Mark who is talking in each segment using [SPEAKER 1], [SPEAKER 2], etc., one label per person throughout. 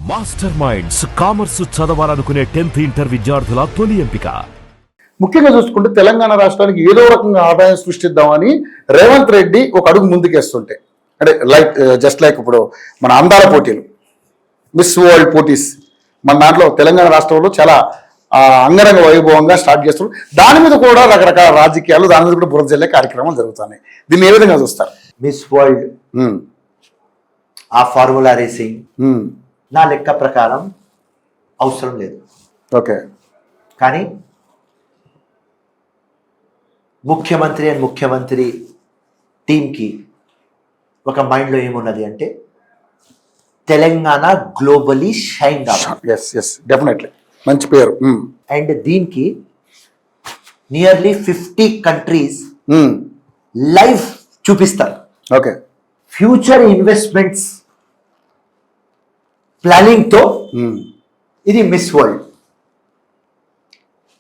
[SPEAKER 1] Master minds commerce చదవాలనుకునే 10th inter విద్యార్థుల తొలి ఎంపిక.
[SPEAKER 2] ముఖ్యంగా చూసుకుంటే తెలంగాణ రాష్ట్రానికి ఏదో రకంగా ఆదాయం సృష్టిద్దామని రేవంత్ రెడ్డి ఒక అడుగు ముందుకేస్తుంటే, అంటే జస్ట్ లైక్ ఇప్పుడు మన అందాల పోటీలు, మిస్ వరల్డ్ పోటీస్ మన దాంట్లో తెలంగాణ రాష్ట్రంలో చాలా అంగరంగ వైభవంగా స్టార్ట్ చేస్తున్నారు. దాని మీద కూడా రకరకాల రాజకీయాలు, దాని మీద కూడా బురద జల్లే కార్యక్రమాలు జరుగుతున్నాయి. దీన్ని ఏ విధంగా చూస్తారు?
[SPEAKER 3] మిస్ వరల్డ్, ఆ ఫార్ములా రేసింగ్ నా లెక్క ప్రకారం అవసరం లేదు.
[SPEAKER 2] ఓకే,
[SPEAKER 3] కానీ ముఖ్యమంత్రి టీంకి ఒక మైండ్లో ఏమున్నది అంటే తెలంగాణ గ్లోబలీ షైన్ కావాలి.
[SPEAKER 2] డెఫినెట్లీ మంచి పేరు.
[SPEAKER 3] అండ్ దీనికి నియర్లీ 50 కంట్రీస్ లైవ్ చూపిస్తారు.
[SPEAKER 2] ఓకే,
[SPEAKER 3] ఫ్యూచర్ ఇన్వెస్ట్మెంట్స్ ప్లానింగ్ తో ఇది మిస్ వరల్డ్.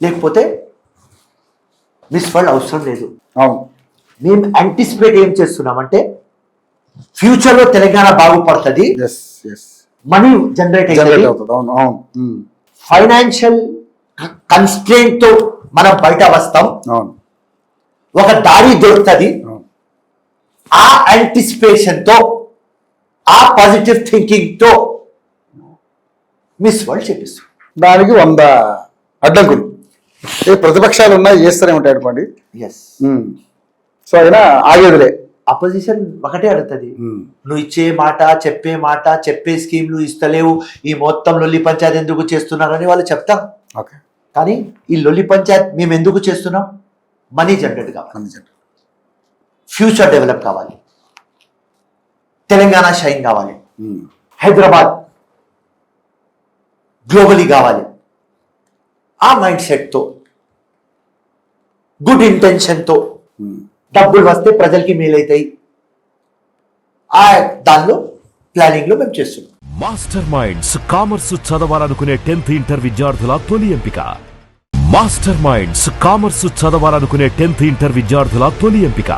[SPEAKER 3] లేకపోతే మిస్ వరల్డ్ అవసరం లేదు.
[SPEAKER 2] అవును,
[SPEAKER 3] మేము యాంటిసిపేట్ ఏం చేస్తున్నామంటే ఫ్యూచర్ లో తెలంగాణ బాగుపడుతుంది, మనీ జనరేట్ అవుతుంది, ఫైనాన్షియల్ కన్స్ట్రెయింట్ తో మనం బయట వస్తాం, ఒక దారి దొరుకుతుంది. ఆ యాంటిసిపేషన్ తో, ఆ పాజిటివ్ థింకింగ్ తో మిస్ వరల్డ్ చెప్పిస్తాం.
[SPEAKER 2] దానికి 100 అడ్డంకులు ఏ ప్రతిపక్షాలు ఉన్నాయి, చేస్తూనే ఉంటాయి అనుకోండి. సో అయినా ఆగేదిలే.
[SPEAKER 3] అపోజిషన్ ఒకటే అడుగుతుంది, నువ్వు ఇచ్చే మాట, చెప్పే స్కీమ్లు ఇస్తలేవు, ఈ మొత్తం లొల్లి పంచాయతీ ఎందుకు చేస్తున్నారని వాళ్ళు చెప్తాం. కానీ ఈ లొల్లి పంచాయత్ మేము ఎందుకు చేస్తున్నాం? మనీ జనరేట్ కావాలి, ఫ్యూచర్ డెవలప్ కావాలి, తెలంగాణ షైన్ కావాలి, హైదరాబాద్ గ్లోబలీ కావాలి. ఆ మైండ్ సెట్తో, గుడ్ ఇంటెన్షన్తో డబ్బులు వస్తే ప్రజలకి మేలైతాయి, ఆ దానిలో ప్లానింగ్ లో మేము చేస్తున్నాం.
[SPEAKER 1] మాస్టర్ మైండ్స్ కామర్స్ చదవాలనుకునే 10th ఇంటర్ విద్యార్థుల తొలి ఎంపిక. మాస్టర్ మైండ్స్ కామర్స్ చదవాలనుకునే 10th ఇంటర్ విద్యార్థుల తొలి ఎంపిక.